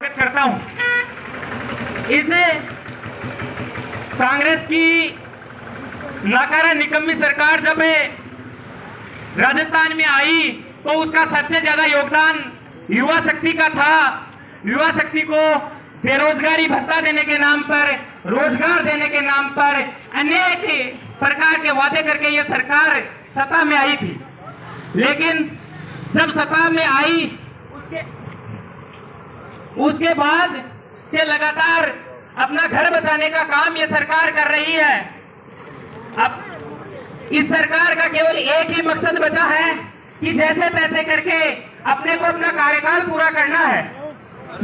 स्वागत करता हूं। इस कांग्रेस की नाकारा निकम्मी सरकार जब राजस्थान में आई तो उसका सबसे ज्यादा योगदान युवा शक्ति का था। युवा शक्ति को बेरोजगारी भत्ता देने के नाम पर, रोजगार देने के नाम पर अनेक प्रकार के वादे करके यह सरकार सत्ता में आई थी। लेकिन जब सत्ता में आई उसके बाद से लगातार अपना घर बचाने का काम यह सरकार कर रही है। अब इस सरकार का केवल एक ही मकसद बचा है कि जैसे तैसे करके अपने को अपना कार्यकाल पूरा करना है।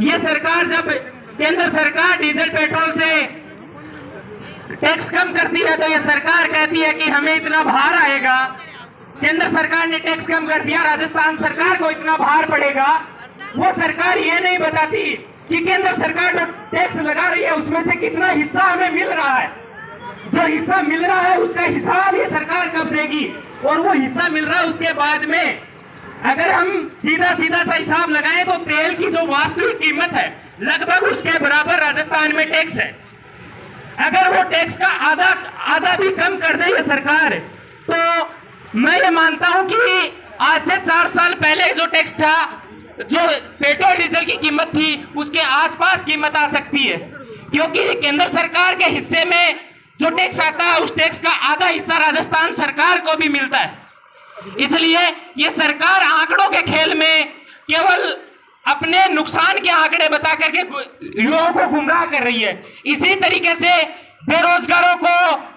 ये सरकार जब केंद्र सरकार डीजल पेट्रोल से टैक्स कम करती है तो ये सरकार कहती है कि हमें इतना भार आएगा। केंद्र सरकार ने टैक्स कम कर दिया, राजस्थान सरकार को इतना भार पड़ेगा। वो सरकार ये नहीं बताती कि केंद्र सरकार जो टैक्स लगा रही है उसमें से कितना हिस्सा हमें मिल रहा है। जो हिस्सा मिल रहा है उसका हिसाब ये सरकार कब देगी, और वो हिस्सा मिल रहा है उसके बाद में अगर हम सीधा सीधा सा हिसाब लगाएं तो तेल की जो वास्तविक कीमत है लगभग उसके बराबर राजस्थान में टैक्स है। अगर वो टैक्स का आधा भी कम कर दे ये सरकार तो मैं ये मानता हूं कि आज से 4 साल पहले जो टैक्स था, जो पेट्रोल डीजल की कीमत थी उसके आसपास कीमत आ सकती है, क्योंकि केंद्र सरकार के हिस्से में जो टैक्स आता है उस टैक्स का आधा हिस्सा राजस्थान सरकार को भी मिलता है। इसलिए ये सरकार आंकड़ों के खेल में केवल अपने नुकसान के आंकड़े बता करके युवाओं को गुमराह कर रही है। इसी तरीके से बेरोजगारों को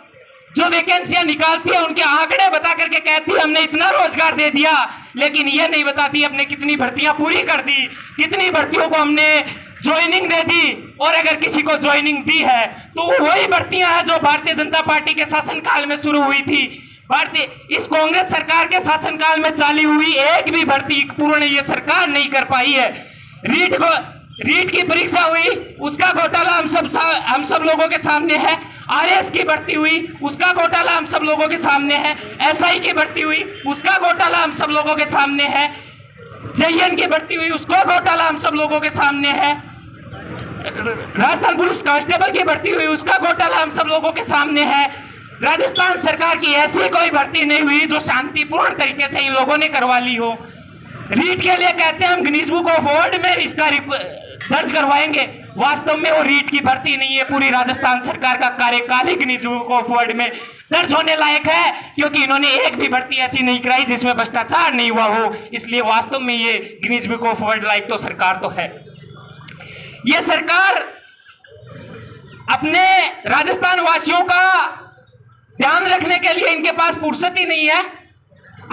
जो वैकेंसियां निकालती है उनके आंकड़े बता करके कहती है हमने इतना रोजगार दे दिया, लेकिन ये नहीं बताती हमने कितनी भर्तियां पूरी कर दी, कितनी भर्तियों को हमने ज्वाइनिंग दे दी, और अगर किसी को ज्वाइनिंग दी है तो वही भर्तियां हैं जो भारतीय जनता पार्टी के शासनकाल में शुरू हुई थी। इस कांग्रेस सरकार के शासनकाल में चाली हुई एक भी भर्ती पूर्ण ये सरकार नहीं कर पाई है। रीट की परीक्षा हुई उसका घोटाला हम सब लोगों के सामने है। आरएस की भर्ती हुई उसका घोटाला हम सब लोगों के सामने है। एसआई की भर्ती हुई उसका घोटाला हम सब लोगों के सामने है। जेईएन की भर्ती हुई उसका घोटाला हम सब लोगों के सामने है। राजस्थान पुलिस कांस्टेबल की भर्ती हुई उसका घोटाला हम सब लोगों के सामने है। राजस्थान सरकार की ऐसी कोई भर्ती नहीं हुई जो शांतिपूर्ण तरीके से इन लोगों ने करवा ली हो। रीट के लिए कहते हैं हम गिनीज बुक ऑफ वर्ल्ड में इसका दर्ज करवाएंगे, वास्तव में वो रीट की भर्ती नहीं है। पूरी राजस्थान सरकार का कार्यकाल ही गिनीज बुक ऑफ वर्ल्ड में दर्ज होने लायक है, क्योंकि इन्होंने एक भी भर्ती ऐसी नहीं कराई जिसमें भ्रष्टाचार नहीं हुआ हो। इसलिए वास्तव में ये गिनीज बुक ऑफ वर्ल्ड लायक तो सरकार तो है। ये सरकार अपने राजस्थान वासियों का ध्यान रखने के लिए इनके पास फुर्सत ही नहीं है।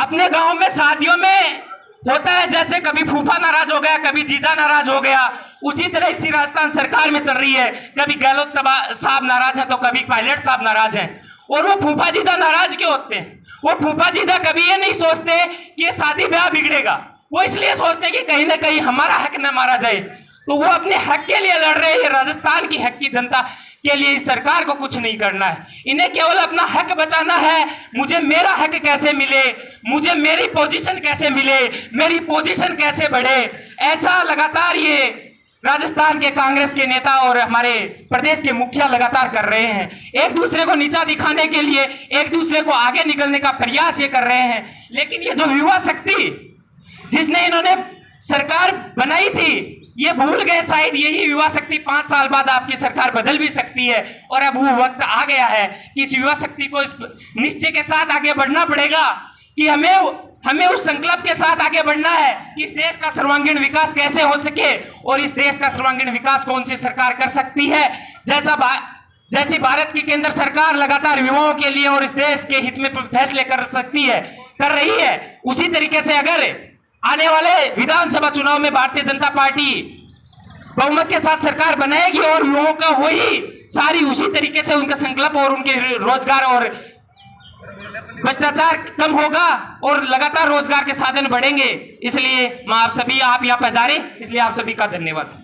अपने गांव में शादियों में होता है जैसे कभी फूफा नाराज हो गया, कभी जीजा नाराज हो गया, उसी तरह इसी राजस्थान सरकार में चल रही है। कभी गहलोत साहब नाराज है तो कभी पायलट साहब नाराज हैं। और वो फूफा जीजा नाराज क्यों होते हैं? वो फूफा जीजा कभी ये नहीं सोचते कि ये शादी ब्याह बिगड़ेगा, वो इसलिए सोचते कि कहीं ना कहीं हमारा हक न मारा जाए। तो वो अपने हक के लिए लड़ रहे हैं। राजस्थान की हक की जनता के लिए इस सरकार को कुछ नहीं करना है, इन्हें केवल अपना हक बचाना है। मुझे मेरा हक कैसे मिले, मुझे मेरी पोजीशन कैसे मिले, मेरी पोजीशन कैसे बढ़े, ऐसा लगातार ये राजस्थान के कांग्रेस के नेता और हमारे प्रदेश के मुखिया लगातार कर रहे हैं। एक दूसरे को नीचा दिखाने के लिए, एक दूसरे को आगे निकलने का प्रयास ये कर रहे हैं। लेकिन ये जो युवा शक्ति जिसने इन्होंने सरकार बनाई थी, ये भूल गए शायद यही युवा शक्ति 5 साल बाद आपकी सरकार बदल भी सकती है। और अब वो वक्त आ गया है कि इस युवा शक्ति को इस निश्चय के साथ आगे बढ़ना पड़ेगा कि हमें उस संकल्प के साथ आगे बढ़ना है कि इस देश का सर्वांगीण विकास कैसे हो सके, और इस देश का सर्वांगीण विकास कौन सी सरकार कर सकती है। जैसी भारत की केंद्र सरकार लगातार युवाओं के लिए और इस देश के हित में फैसले कर रही है, उसी तरीके से अगर आने वाले विधानसभा चुनाव में भारतीय जनता पार्टी बहुमत के साथ सरकार बनाएगी और युवाओं का वही सारी उसी तरीके से उनका संकल्प और उनके रोजगार और भ्रष्टाचार कम होगा और लगातार रोजगार के साधन बढ़ेंगे। इसलिए मैं आप यहाँ पधारे, इसलिए आप सभी का धन्यवाद।